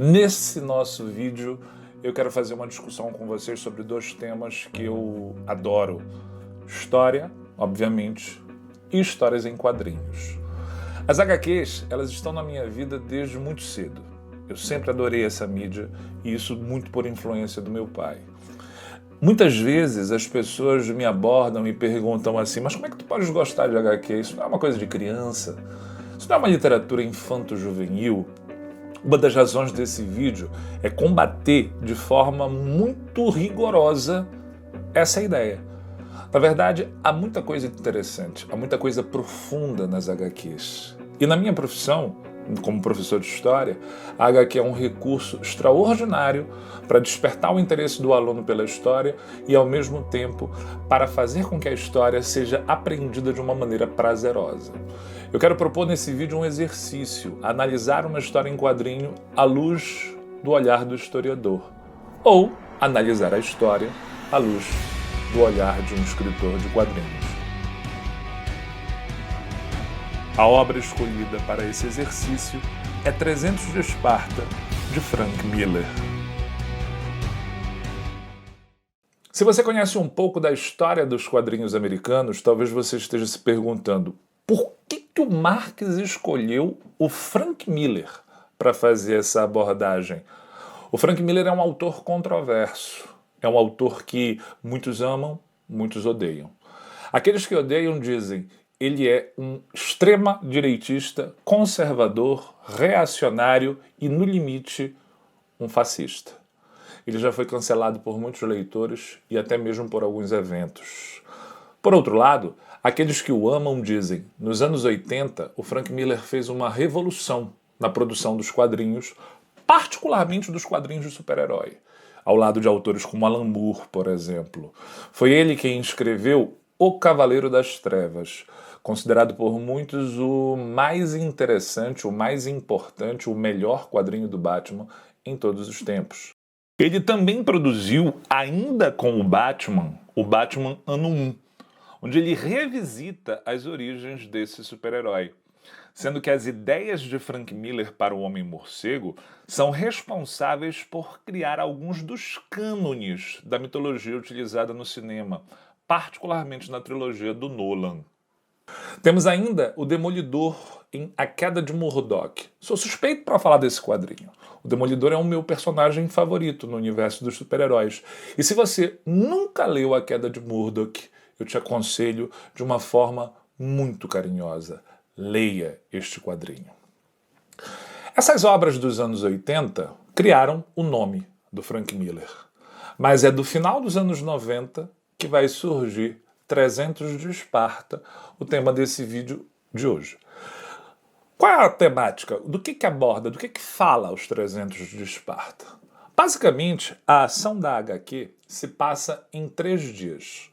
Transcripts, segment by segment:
Nesse nosso vídeo, eu quero fazer uma discussão com vocês sobre dois temas que eu adoro. História, obviamente, e histórias em quadrinhos. As HQs, elas estão na minha vida desde muito cedo. Eu sempre adorei essa mídia, e isso muito por influência do meu pai. Muitas vezes as pessoas me abordam e perguntam assim, mas como é que tu pode gostar de HQ? Isso não é uma coisa de criança? Isso não é uma literatura infanto-juvenil? Uma das razões desse vídeo é combater de forma muito rigorosa essa ideia. Na verdade, há muita coisa interessante, há muita coisa profunda nas HQs. E na minha profissão, como professor de história, a HQ é um recurso extraordinário para despertar o interesse do aluno pela história e, ao mesmo tempo, para fazer com que a história seja aprendida de uma maneira prazerosa. Eu quero propor nesse vídeo um exercício, analisar uma história em quadrinho à luz do olhar do historiador, ou analisar a história à luz do olhar de um escritor de quadrinhos. A obra escolhida para esse exercício é 300 de Esparta, de Frank Miller. Se você conhece um pouco da história dos quadrinhos americanos, talvez você esteja se perguntando por que o Marx escolheu o Frank Miller para fazer essa abordagem. O Frank Miller é um autor controverso, é um autor que muitos amam, muitos odeiam. Aqueles que odeiam dizem ele é um extrema-direitista, conservador, reacionário e, no limite, um fascista. Ele já foi cancelado por muitos leitores e até mesmo por alguns eventos. Por outro lado, aqueles que o amam dizem, nos anos 80, o Frank Miller fez uma revolução na produção dos quadrinhos, particularmente dos quadrinhos de super-herói, ao lado de autores como Alan Moore, por exemplo. Foi ele quem escreveu O Cavaleiro das Trevas, considerado por muitos o mais interessante, o mais importante, o melhor quadrinho do Batman em todos os tempos. Ele também produziu, ainda com o Batman Ano 1, onde ele revisita as origens desse super-herói, sendo que as ideias de Frank Miller para o Homem-Morcego são responsáveis por criar alguns dos cânones da mitologia utilizada no cinema, particularmente na trilogia do Nolan. Temos ainda o Demolidor em A Queda de Murdoch. Sou suspeito para falar desse quadrinho. O Demolidor é o meu personagem favorito no universo dos super-heróis. E se você nunca leu A Queda de Murdoch, eu te aconselho de uma forma muito carinhosa. Leia este quadrinho. Essas obras dos anos 80 criaram o nome do Frank Miller. Mas é do final dos anos 90 que vai surgir 300 de Esparta, o tema desse vídeo de hoje. Qual é a temática? Do que aborda? Do que fala os 300 de Esparta? Basicamente, a ação da HQ se passa em 3 dias.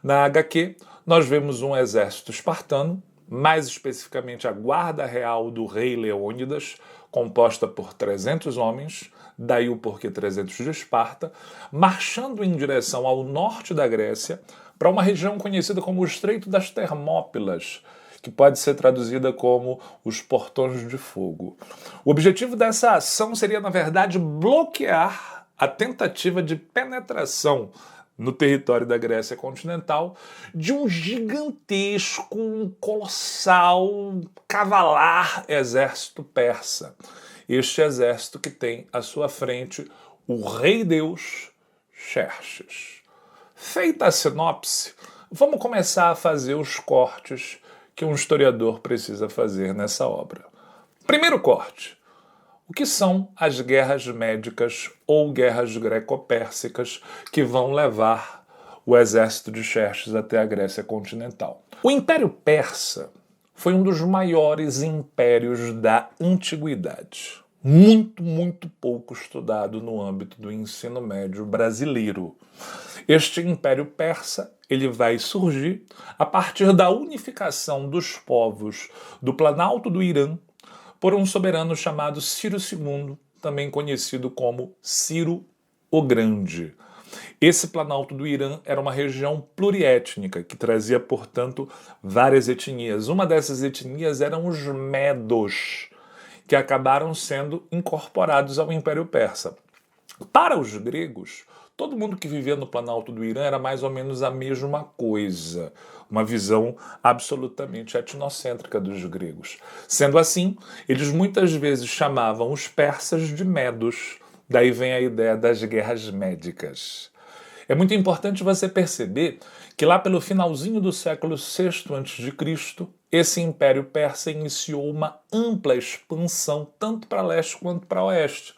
Na HQ, nós vemos um exército espartano, mais especificamente a guarda real do rei Leônidas, composta por 300 homens, daí o porquê 300 de Esparta, marchando em direção ao norte da Grécia, para uma região conhecida como o Estreito das Termópilas, que pode ser traduzida como os Portões de Fogo. O objetivo dessa ação seria, na verdade, bloquear a tentativa de penetração no território da Grécia continental de um gigantesco, um colossal, cavalar exército persa. Este exército que tem à sua frente o rei-deus Xerxes. Feita a sinopse, vamos começar a fazer os cortes que um historiador precisa fazer nessa obra. Primeiro corte. O que são as guerras médicas ou guerras greco-pérsicas que vão levar o exército de Xerxes até a Grécia continental? O Império Persa foi um dos maiores impérios da antiguidade. Muito pouco estudado no âmbito do ensino médio brasileiro. Este Império Persa ele vai surgir a partir da unificação dos povos do Planalto do Irã por um soberano chamado Ciro II, também conhecido como Ciro o Grande. Esse Planalto do Irã era uma região pluriétnica, que trazia, portanto, várias etnias. Uma dessas etnias eram os Medos, que acabaram sendo incorporados ao Império Persa. Para os gregos, todo mundo que vivia no Planalto do Irã era mais ou menos a mesma coisa, uma visão absolutamente etnocêntrica dos gregos. Sendo assim, eles muitas vezes chamavam os persas de medos, daí vem a ideia das guerras médicas. É muito importante você perceber que lá pelo finalzinho do século VI a.C., esse Império Persa iniciou uma ampla expansão tanto para leste quanto para oeste.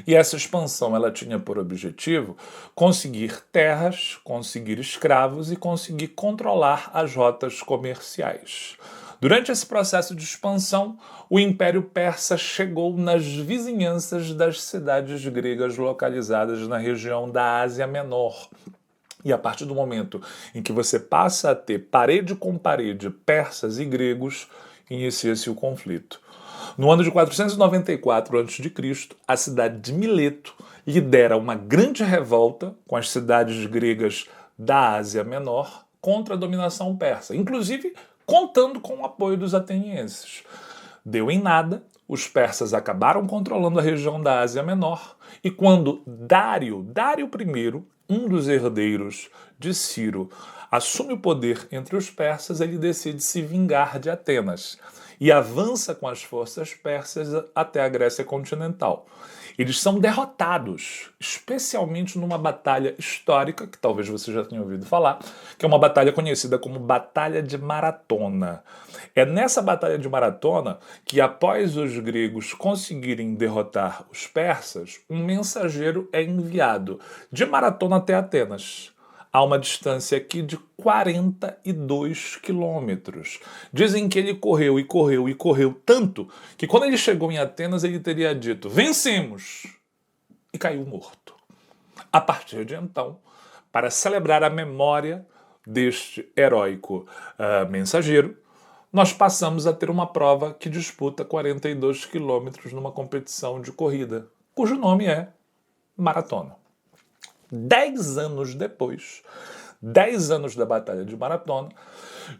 E essa expansão ela tinha por objetivo conseguir terras, conseguir escravos e conseguir controlar as rotas comerciais. Durante esse processo de expansão, o Império Persa chegou nas vizinhanças das cidades gregas localizadas na região da Ásia Menor. E a partir do momento em que você passa a ter parede com parede persas e gregos, inicia-se o conflito. No ano de 494 a.C., a cidade de Mileto lidera uma grande revolta com as cidades gregas da Ásia Menor contra a dominação persa, inclusive contando com o apoio dos atenienses. Deu em nada, os persas acabaram controlando a região da Ásia Menor, e quando Dário I, um dos herdeiros de Ciro, assume o poder entre os persas, ele decide se vingar de Atenas e avança com as forças persas até a Grécia continental. Eles são derrotados, especialmente numa batalha histórica, que talvez você já tenha ouvido falar, que é uma batalha conhecida como Batalha de Maratona. É nessa Batalha de Maratona que, após os gregos conseguirem derrotar os persas, um mensageiro é enviado de Maratona até Atenas. Há uma distância aqui de 42 quilômetros. Dizem que ele correu e correu e correu tanto que quando ele chegou em Atenas ele teria dito "vencemos!" e caiu morto. A partir de então, para celebrar a memória deste heróico mensageiro, nós passamos a ter uma prova que disputa 42 quilômetros numa competição de corrida, cujo nome é maratona. 10 anos depois, 10 anos da Batalha de Maratona,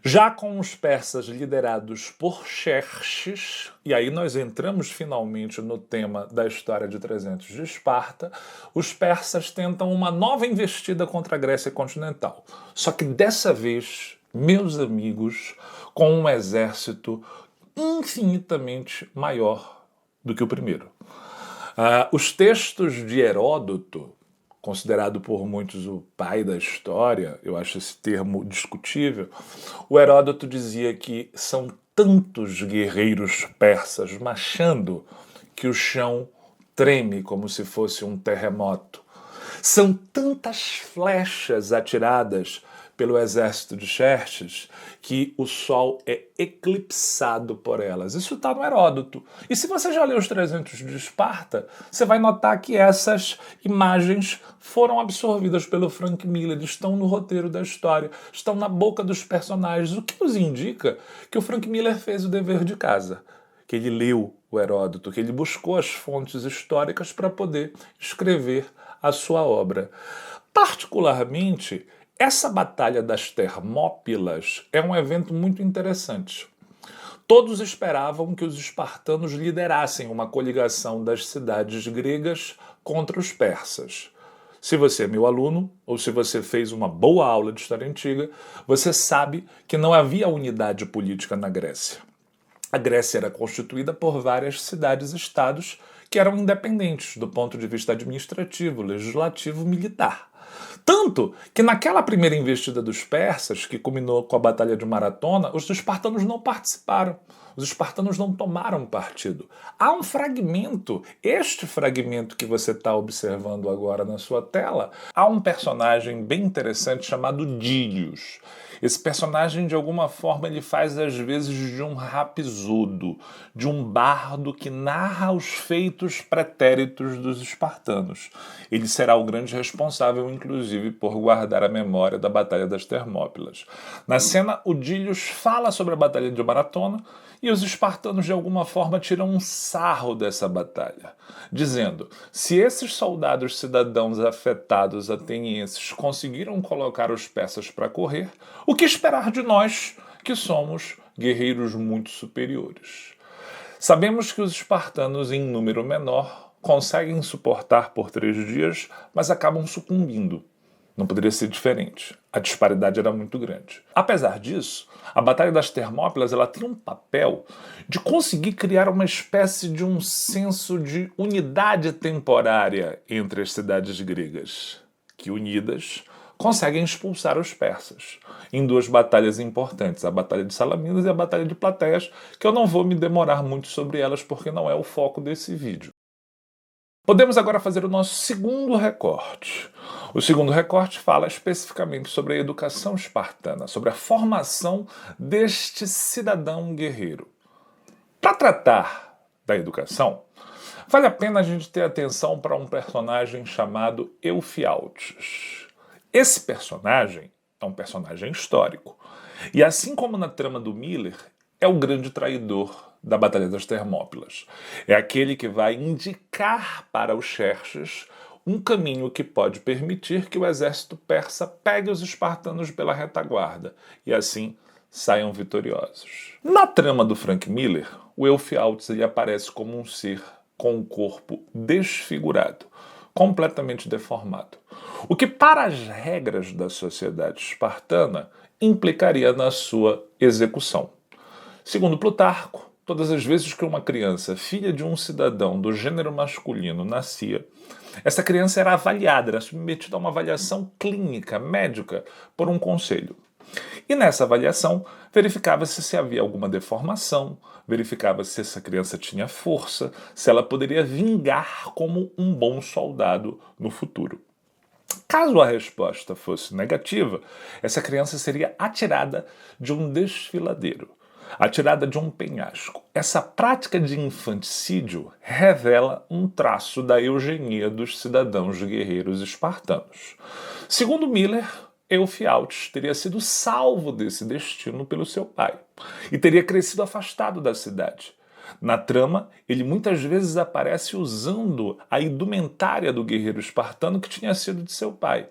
já com os persas liderados por Xerxes, e aí nós entramos finalmente no tema da história de 300 de Esparta, os persas tentam uma nova investida contra a Grécia continental. Só que dessa vez, meus amigos, com um exército infinitamente maior do que o primeiro. Os textos de Heródoto, considerado por muitos o pai da história, eu acho esse termo discutível, o Heródoto dizia que são tantos guerreiros persas marchando que o chão treme como se fosse um terremoto. São tantas flechas atiradas pelo exército de Xerxes que o sol é eclipsado por elas. Isso está no Heródoto. E se você já leu os 300 de Esparta, você vai notar que essas imagens foram absorvidas pelo Frank Miller, estão no roteiro da história, estão na boca dos personagens, o que nos indica que o Frank Miller fez o dever de casa, que ele leu o Heródoto, que ele buscou as fontes históricas para poder escrever a sua obra. Particularmente, essa Batalha das Termópilas é um evento muito interessante. Todos esperavam que os espartanos liderassem uma coligação das cidades gregas contra os persas. Se você é meu aluno, ou se você fez uma boa aula de história antiga, você sabe que não havia unidade política na Grécia. A Grécia era constituída por várias cidades-estados que eram independentes do ponto de vista administrativo, legislativo, militar. Tanto que naquela primeira investida dos persas, que culminou com a Batalha de Maratona, os espartanos não participaram. Os espartanos não tomaram partido. Há um fragmento, este fragmento que você está observando agora na sua tela, há um personagem bem interessante chamado Dílios. Esse personagem, de alguma forma, ele faz às vezes de um rapsodo, de um bardo que narra os feitos pretéritos dos espartanos. Ele será o grande responsável, inclusive, por guardar a memória da Batalha das Termópilas. Na cena, o Dílios fala sobre a Batalha de Maratona e os espartanos, de alguma forma, tiram um sarro dessa batalha, dizendo: se esses soldados cidadãos afetados atenienses conseguiram colocar os persas para correr, o que esperar de nós, que somos guerreiros muito superiores? Sabemos que os espartanos, em número menor, conseguem suportar por 3 dias, mas acabam sucumbindo. Não poderia ser diferente. A disparidade era muito grande. Apesar disso, a Batalha das Termópilas ela tem um papel de conseguir criar uma espécie de um senso de unidade temporária entre as cidades gregas, que unidas conseguem expulsar os persas em 2 batalhas importantes, a Batalha de Salaminas e a Batalha de Plateias, que eu não vou me demorar muito sobre elas porque não é o foco desse vídeo. Podemos agora fazer o nosso segundo recorte. O segundo recorte fala especificamente sobre a educação espartana, sobre a formação deste cidadão guerreiro. Para tratar da educação, vale a pena a gente ter atenção para um personagem chamado Eufialtes. Esse personagem é um personagem histórico. E assim como na trama do Miller, é o grande traidor da Batalha das Termópilas. É aquele que vai indicar para os Xerxes um caminho que pode permitir que o exército persa pegue os espartanos pela retaguarda e assim saiam vitoriosos. Na trama do Frank Miller, o Eufialtes ele aparece como um ser com o corpo desfigurado, completamente deformado. O que, para as regras da sociedade espartana, implicaria na sua execução. Segundo Plutarco, todas as vezes que uma criança, filha de um cidadão do gênero masculino, nascia, essa criança era avaliada, era submetida a uma avaliação clínica, médica, por um conselho. E nessa avaliação, verificava-se se havia alguma deformação, verificava-se se essa criança tinha força, se ela poderia vingar como um bom soldado no futuro. Caso a resposta fosse negativa, essa criança seria atirada de um desfiladeiro, atirada de um penhasco. Essa prática de infanticídio revela um traço da eugenia dos cidadãos guerreiros espartanos. Segundo Miller, Eufialtes teria sido salvo desse destino pelo seu pai e teria crescido afastado da cidade. Na trama, ele muitas vezes aparece usando a indumentária do guerreiro espartano que tinha sido de seu pai.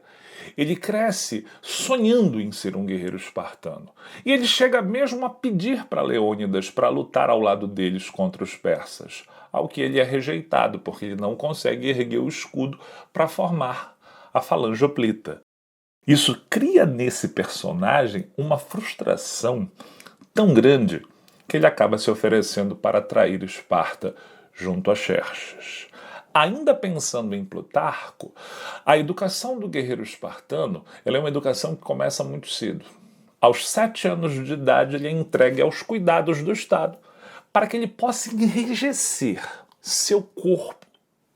Ele cresce sonhando em ser um guerreiro espartano. E ele chega mesmo a pedir para Leônidas para lutar ao lado deles contra os persas, ao que ele é rejeitado, porque ele não consegue erguer o escudo para formar a falange hoplita. Isso cria nesse personagem uma frustração tão grande que ele acaba se oferecendo para trair Esparta junto a Xerxes. Ainda pensando em Plutarco, a educação do guerreiro espartano ela é uma educação que começa muito cedo. Aos 7 anos de idade, ele é entregue aos cuidados do Estado para que ele possa enrijecer seu corpo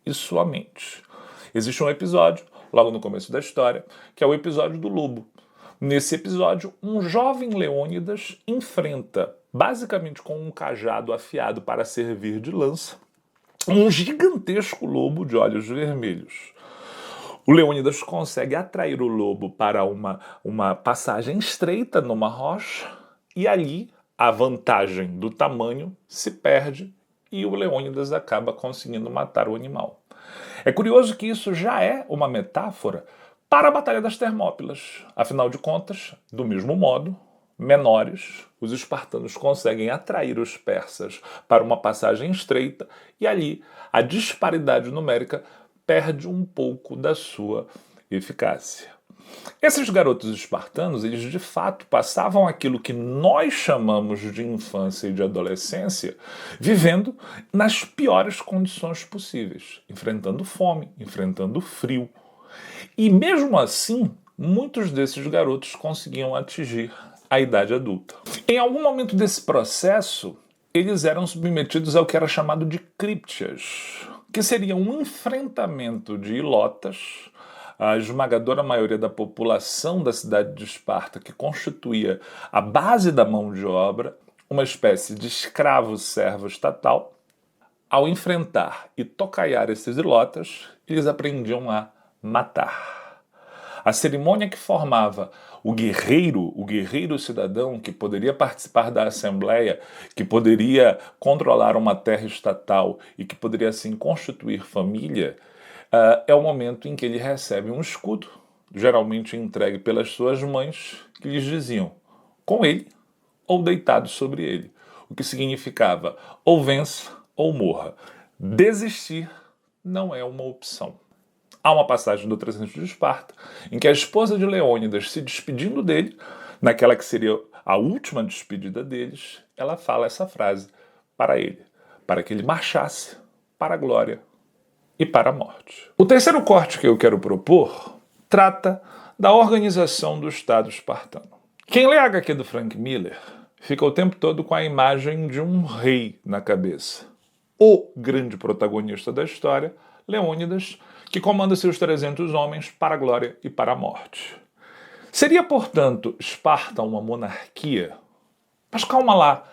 e sua mente. Existe um episódio, logo no começo da história, que é o episódio do lobo. Nesse episódio, um jovem Leônidas enfrenta, basicamente com um cajado afiado para servir de lança, um gigantesco lobo de olhos vermelhos. O Leônidas consegue atrair o lobo para uma passagem estreita numa rocha e ali a vantagem do tamanho se perde e o Leônidas acaba conseguindo matar o animal. É curioso que isso já é uma metáfora para a Batalha das Termópilas. Afinal de contas, do mesmo modo, menores, os espartanos conseguem atrair os persas para uma passagem estreita e ali a disparidade numérica perde um pouco da sua eficácia. Esses garotos espartanos, eles de fato passavam aquilo que nós chamamos de infância e de adolescência, vivendo nas piores condições possíveis, enfrentando fome, enfrentando frio. E mesmo assim, muitos desses garotos conseguiam atingir a idade adulta. Em algum momento desse processo, eles eram submetidos ao que era chamado de críptias, que seria um enfrentamento de ilotas, a esmagadora maioria da população da cidade de Esparta, que constituía a base da mão de obra, uma espécie de escravo-servo estatal. Ao enfrentar e tocaiar esses ilotas, eles aprendiam a matar. A cerimônia que formava o guerreiro cidadão que poderia participar da assembleia, que poderia controlar uma terra estatal e que poderia assim constituir família, é o momento em que ele recebe um escudo, geralmente entregue pelas suas mães, que lhes diziam, com ele ou deitado sobre ele. o que significava ou vença ou morra. Desistir não é uma opção. Há uma passagem do 300 de Esparta em que a esposa de Leônidas, se despedindo dele, naquela que seria a última despedida deles, ela fala essa frase para ele, para que ele marchasse para a glória e para a morte. O terceiro corte que eu quero propor trata da organização do Estado espartano. Quem lê a HQ do Frank Miller fica o tempo todo com a imagem de um rei na cabeça. O grande protagonista da história, Leônidas, que comanda seus 300 homens para a glória e para a morte. Seria, portanto, Esparta uma monarquia? Mas calma lá.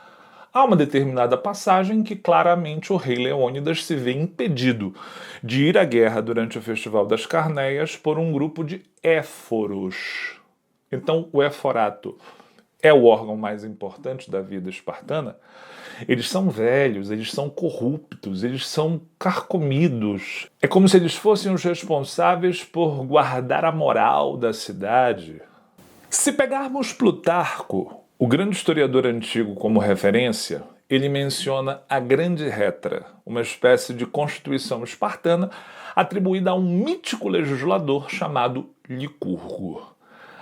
Há uma determinada passagem que claramente o rei Leônidas se vê impedido de ir à guerra durante o Festival das Carneias por um grupo de éforos. Então, o éforato é o órgão mais importante da vida espartana. Eles são velhos, eles são corruptos, eles são carcomidos. É como se eles fossem os responsáveis por guardar a moral da cidade. Se pegarmos Plutarco, o grande historiador antigo, como referência, ele menciona a Grande Retra, uma espécie de constituição espartana atribuída a um mítico legislador chamado Licurgo.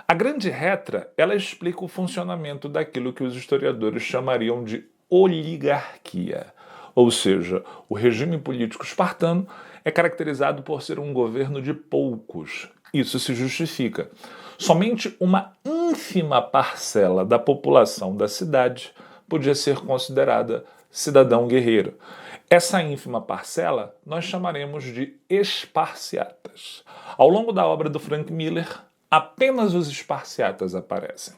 A Grande Retra, ela explica o funcionamento daquilo que os historiadores chamariam de oligarquia, ou seja, o regime político espartano é caracterizado por ser um governo de poucos. Isso se justifica. Somente uma ínfima parcela da população da cidade podia ser considerada cidadão guerreiro. Essa ínfima parcela nós chamaremos de esparciatas. Ao longo da obra do Frank Miller, apenas os esparciatas aparecem.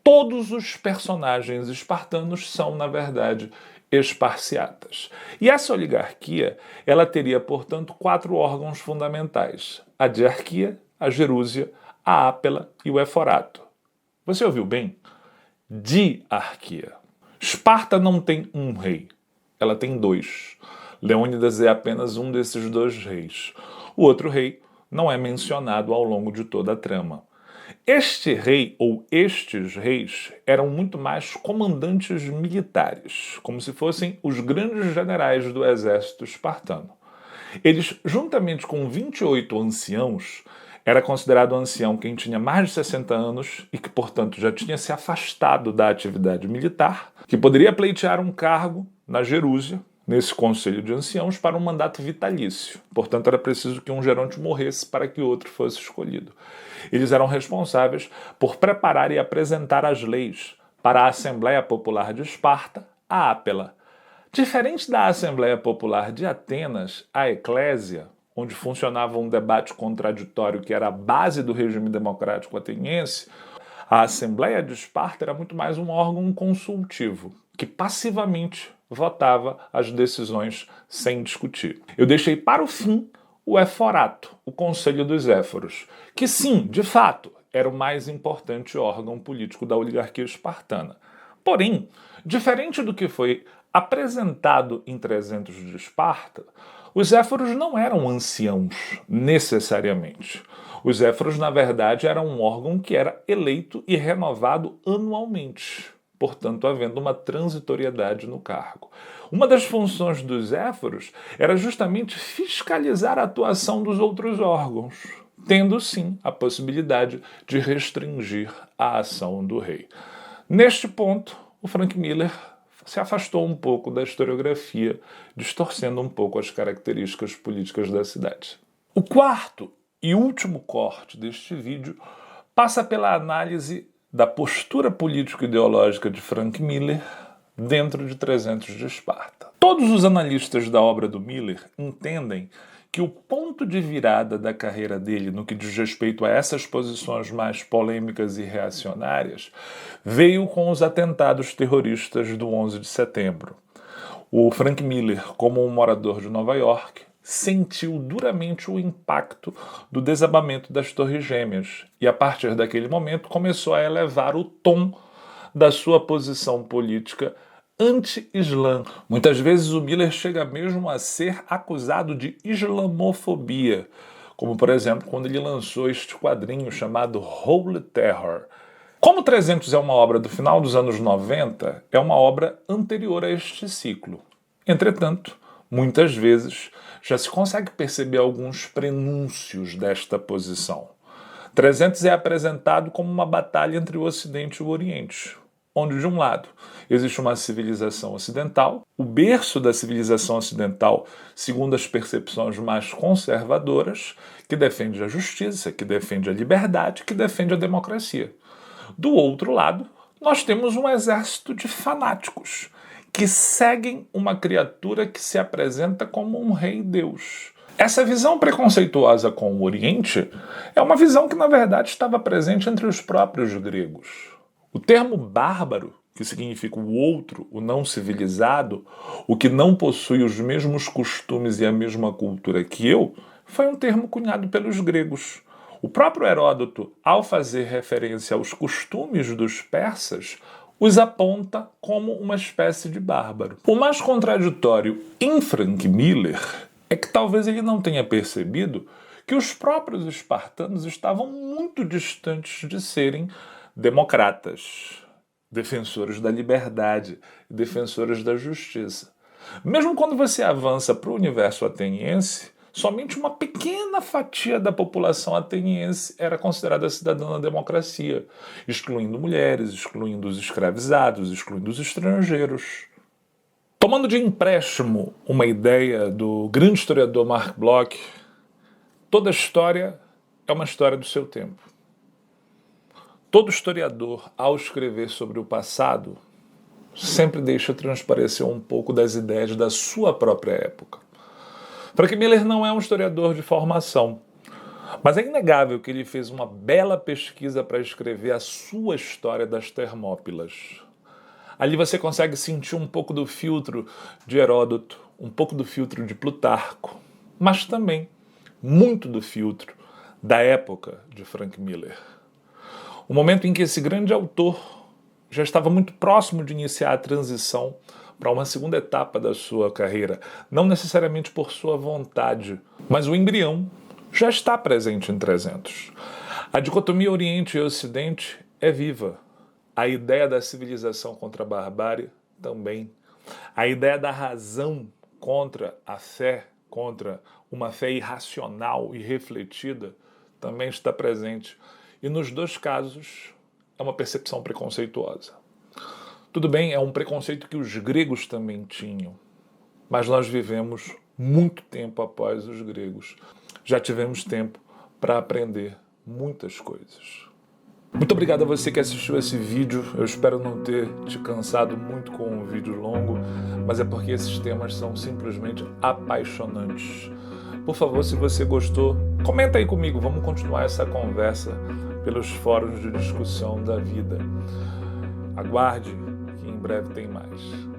Todos os personagens espartanos são, na verdade, esparciatas. E essa oligarquia, ela teria, portanto, 4 órgãos fundamentais: a diarquia, a gerúsia, a ápela e o éforato. Você ouviu bem? Diarquia. Esparta não tem um rei, ela tem 2. Leônidas é apenas um desses 2 reis. O outro rei não é mencionado ao longo de toda a trama. Este rei ou estes reis eram muito mais comandantes militares, como se fossem os grandes generais do exército espartano. Eles, juntamente com 28 anciãos, era considerado ancião quem tinha mais de 60 anos e que, portanto, já tinha se afastado da atividade militar, que poderia pleitear um cargo na Gerúsia, nesse conselho de anciãos, para um mandato vitalício. Portanto, era preciso que um geronte morresse para que outro fosse escolhido. Eles eram responsáveis por preparar e apresentar as leis para a Assembleia Popular de Esparta, a Ápela. Diferente da Assembleia Popular de Atenas, a Eclésia, onde funcionava um debate contraditório que era a base do regime democrático ateniense, a Assembleia de Esparta era muito mais um órgão consultivo, que passivamente votava as decisões sem discutir. Eu deixei para o fim o éforato, o Conselho dos Éforos, que sim, de fato, era o mais importante órgão político da oligarquia espartana. Porém, diferente do que foi apresentado em 300 de Esparta, os éforos não eram anciãos, necessariamente. Os éforos, na verdade, eram um órgão que era eleito e renovado anualmente, portanto, havendo uma transitoriedade no cargo. Uma das funções dos éforos era justamente fiscalizar a atuação dos outros órgãos, tendo, sim, a possibilidade de restringir a ação do rei. Neste ponto, o Frank Miller se afastou um pouco da historiografia, distorcendo um pouco as características políticas da cidade. O quarto e último corte deste vídeo passa pela análise da postura político-ideológica de Frank Miller dentro de 300 de Esparta. Todos os analistas da obra do Miller entendem que o ponto de virada da carreira dele no que diz respeito a essas posições mais polêmicas e reacionárias veio com os atentados terroristas do 11 de setembro. O Frank Miller, como um morador de Nova York, sentiu duramente o impacto do desabamento das Torres Gêmeas e, a partir daquele momento, começou a elevar o tom da sua posição política anti-islã. Muitas vezes o Miller chega mesmo a ser acusado de islamofobia, como, por exemplo, quando ele lançou este quadrinho chamado Holy Terror, Como 300 é uma obra do final dos anos 90, é uma obra anterior a este ciclo. Entretanto, muitas vezes já se consegue perceber alguns prenúncios desta posição. 300 é apresentado como uma batalha entre o Ocidente e o Oriente, onde, de um lado, existe uma civilização ocidental, o berço da civilização ocidental, segundo as percepções mais conservadoras, que defende a justiça, que defende a liberdade, que defende a democracia. Do outro lado, nós temos um exército de fanáticos, que seguem uma criatura que se apresenta como um rei-deus. Essa visão preconceituosa com o Oriente é uma visão que, na verdade, estava presente entre os próprios gregos. O termo bárbaro, que significa o outro, o não civilizado, o que não possui os mesmos costumes e a mesma cultura que eu, foi um termo cunhado pelos gregos. O próprio Heródoto, ao fazer referência aos costumes dos persas, os aponta como uma espécie de bárbaro. O mais contraditório em Frank Miller é que talvez ele não tenha percebido que os próprios espartanos estavam muito distantes de serem democratas, defensores da liberdade, defensores da justiça. Mesmo quando você avança para o universo ateniense, somente uma pequena fatia da população ateniense era considerada cidadã da democracia, excluindo mulheres, excluindo os escravizados, excluindo os estrangeiros. Tomando de empréstimo uma ideia do grande historiador Mark Bloch, toda história é uma história do seu tempo. Todo historiador, ao escrever sobre o passado, sempre deixa transparecer um pouco das ideias da sua própria época. Frank Miller não é um historiador de formação, mas é inegável que ele fez uma bela pesquisa para escrever a sua história das Termópilas. Ali você consegue sentir um pouco do filtro de Heródoto, um pouco do filtro de Plutarco, mas também muito do filtro da época de Frank Miller. O momento em que esse grande autor já estava muito próximo de iniciar a transição para uma segunda etapa da sua carreira, não necessariamente por sua vontade, mas o embrião já está presente em 300. A dicotomia Oriente e Ocidente é viva. A ideia da civilização contra a barbárie também. A ideia da razão contra a fé, contra uma fé irracional e refletida, também está presente. E nos dois casos é uma percepção preconceituosa. Tudo bem, é um preconceito que os gregos também tinham, mas nós vivemos muito tempo após os gregos. Já tivemos tempo para aprender muitas coisas. Muito obrigado a você que assistiu esse vídeo. Eu espero não ter te cansado muito com um vídeo longo, mas é porque esses temas são simplesmente apaixonantes. Por favor, se você gostou, comenta aí comigo. Vamos continuar essa conversa pelos fóruns de discussão da vida. Aguarde, que em breve tem mais.